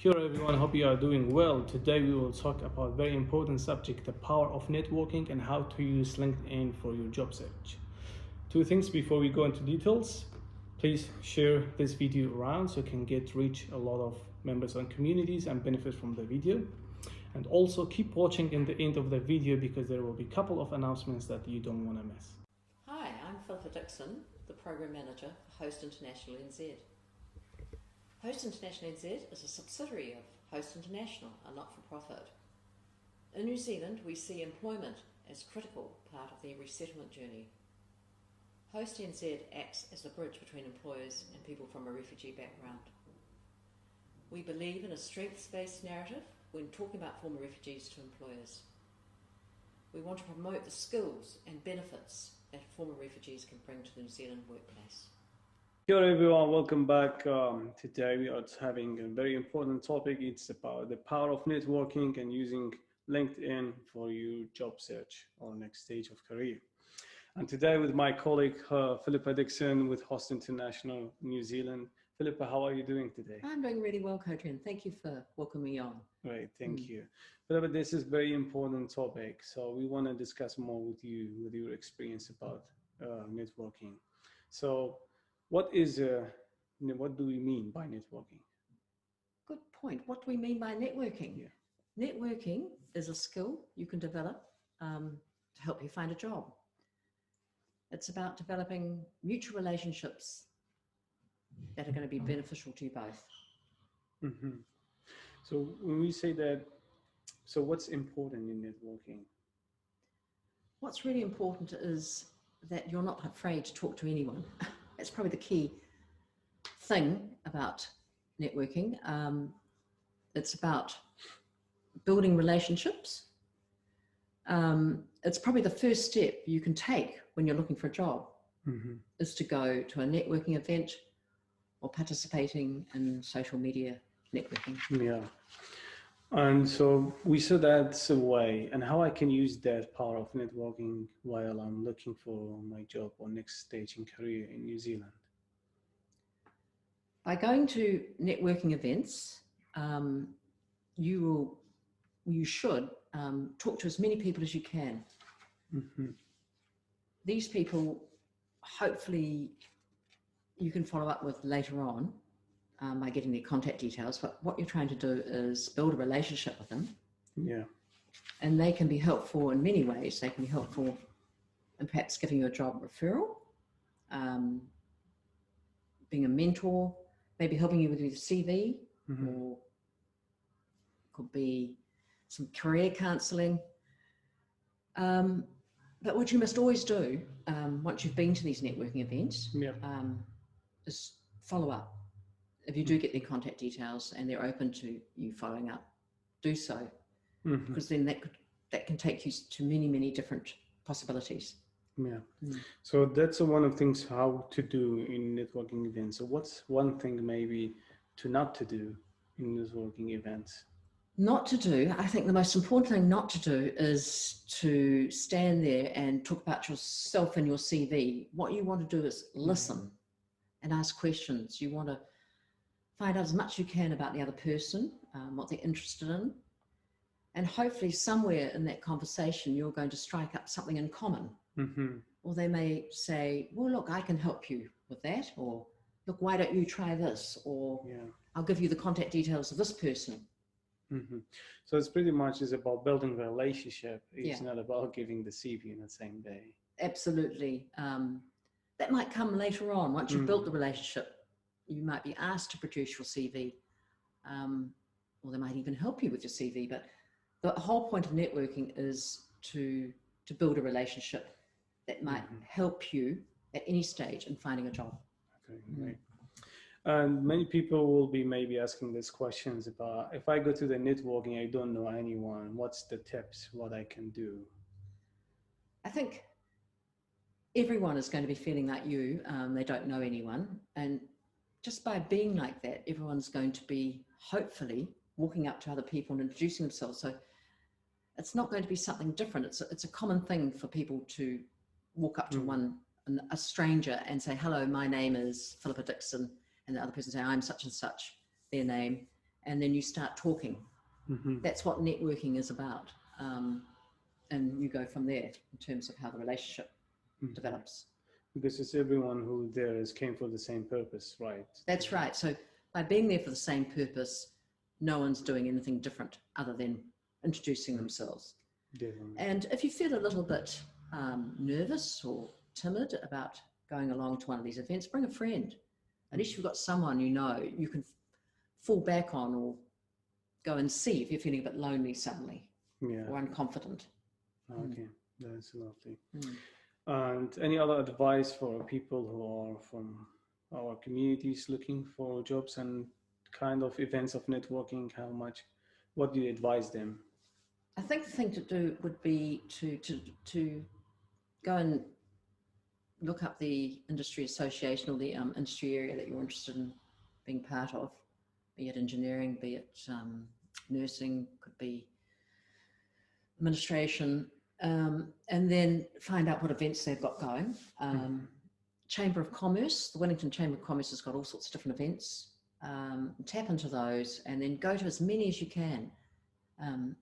Kia ora everyone, hope you are doing well. Today we will talk about a very important subject, the power of networking and how to use LinkedIn for your job search. Two things before we go into details. Please share this video around so it can reach a lot of members and communities and benefit from the video. And also keep watching in the end of the video because there will be a couple of announcements that you don't want to miss. Hi, I'm Philippa Dixon, the Program Manager for Host International NZ. Host International NZ is a subsidiary of Host International, a not-for-profit. In New Zealand, we see employment as a critical part of the resettlement journey. Host NZ acts as the bridge between employers and people from a refugee background. We believe in a strengths-based narrative when talking about former refugees to employers. We want to promote the skills and benefits that former refugees can bring to the New Zealand workplace. Hello everyone, welcome back. Today we are having a very important topic. It's about the power of networking and using LinkedIn for your job search or next stage of career. And today with my colleague Philippa Dixon with Host International New Zealand. Philippa, how are you doing today? I'm doing really well, Kotrian. Thank you for welcoming me on. Great, thank you. Philippa, this is a very important topic. So we want to discuss more with you, with your experience about networking. So what do we mean by networking? Good point. What do we mean by networking? Yeah. Networking is a skill you can develop to help you find a job. It's about developing mutual relationships that are going to be beneficial to you both. Mm-hmm. So when we say that, so what's important in networking? What's really important is that you're not afraid to talk to anyone. That's probably the key thing about networking. It's about building relationships. It's probably the first step you can take when you're looking for a job, is to go to a networking event or participating in social media networking. Yeah. And so we saw that's a way, and how I can use that power of networking while I'm looking for my job or next stage in career in New Zealand. By going to networking events, you should talk to as many people as you can. These people, hopefully, you can follow up with later on by getting their contact details. But what you're trying to do is build a relationship with them. Yeah. And they can be helpful in many ways. They can be helpful in perhaps giving you a job referral, being a mentor, maybe helping you with your CV, or could be some career counselling. But what you must always do once you've been to these networking events is follow up. If you do get their contact details and they're open to you following up, do so, because then that can take you to many, many different possibilities. Yeah. So that's one of the things how to do in networking events. So what's one thing maybe not to do in networking events? Not to do, I think the most important thing not to do is to stand there and talk about yourself and your CV. What you want to do is listen and ask questions. You want to find out as much as you can about the other person, what they're interested in, and hopefully somewhere in that conversation you're going to strike up something in common. Or they may say, well, look, I can help you with that, or look, why don't you try this, or I'll give you the contact details of this person. So it's pretty much is about building a relationship. It's not about giving the CV in the same day. Absolutely. That might come later on. Once you've built the relationship, you might be asked to produce your CV, or they might even help you with your CV. But the whole point of networking is to build a relationship that might help you at any stage in finding a job. Okay, great. And many people will be maybe asking these questions about, if I go to the networking, I don't know anyone, what's the tips, what I can do? I think everyone is going to be feeling like you. They don't know anyone. And just by being like that, everyone's going to be hopefully walking up to other people and introducing themselves. So it's not going to be something different. It's a common thing for people to walk up to a stranger and say, hello, my name is Philippa Dixon. And the other person say, I'm such and such, their name. and then you start talking. Mm-hmm. That's what networking is about. And you go from there in terms of how the relationship develops. Because it's everyone who there is came for the same purpose, right? That's right. So by being there for the same purpose, no one's doing anything different other than introducing themselves. Definitely. And if you feel a little bit nervous or timid about going along to one of these events, bring a friend. At least you've got someone you know you can fall back on or go and see if you're feeling a bit lonely suddenly Yeah. or unconfident. Okay, that's lovely. Mm. And any other advice for people who are from our communities looking for jobs and kind of events of networking? What do you advise them? I think the thing to do would be to go and look up the industry association or the industry area that you're interested in being part of, be it engineering, be it nursing, could be administration, and then find out what events they've got going. Chamber of Commerce, the Wellington Chamber of Commerce has got all sorts of different events. Tap into those and then go to as many as you can.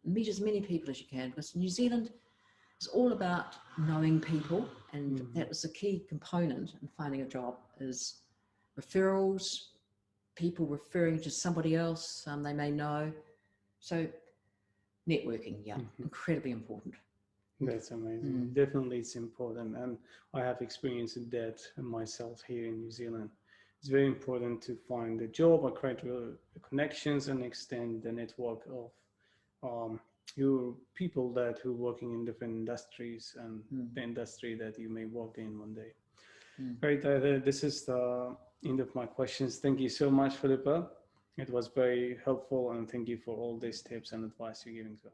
Meet as many people as you can, because New Zealand is all about knowing people, and that is a key component in finding a job, is referrals, people referring to somebody else they may know. So networking, incredibly important. That's amazing. Definitely it's important, and I have experienced that myself here in New Zealand. It's very important to find a job or create connections and extend the network of your people that who working in different industries and the industry that you may work in one day. Great. This is the end of my questions. Thank you so much, Philippa. It was very helpful, and thank you for all these tips and advice you're giving to us.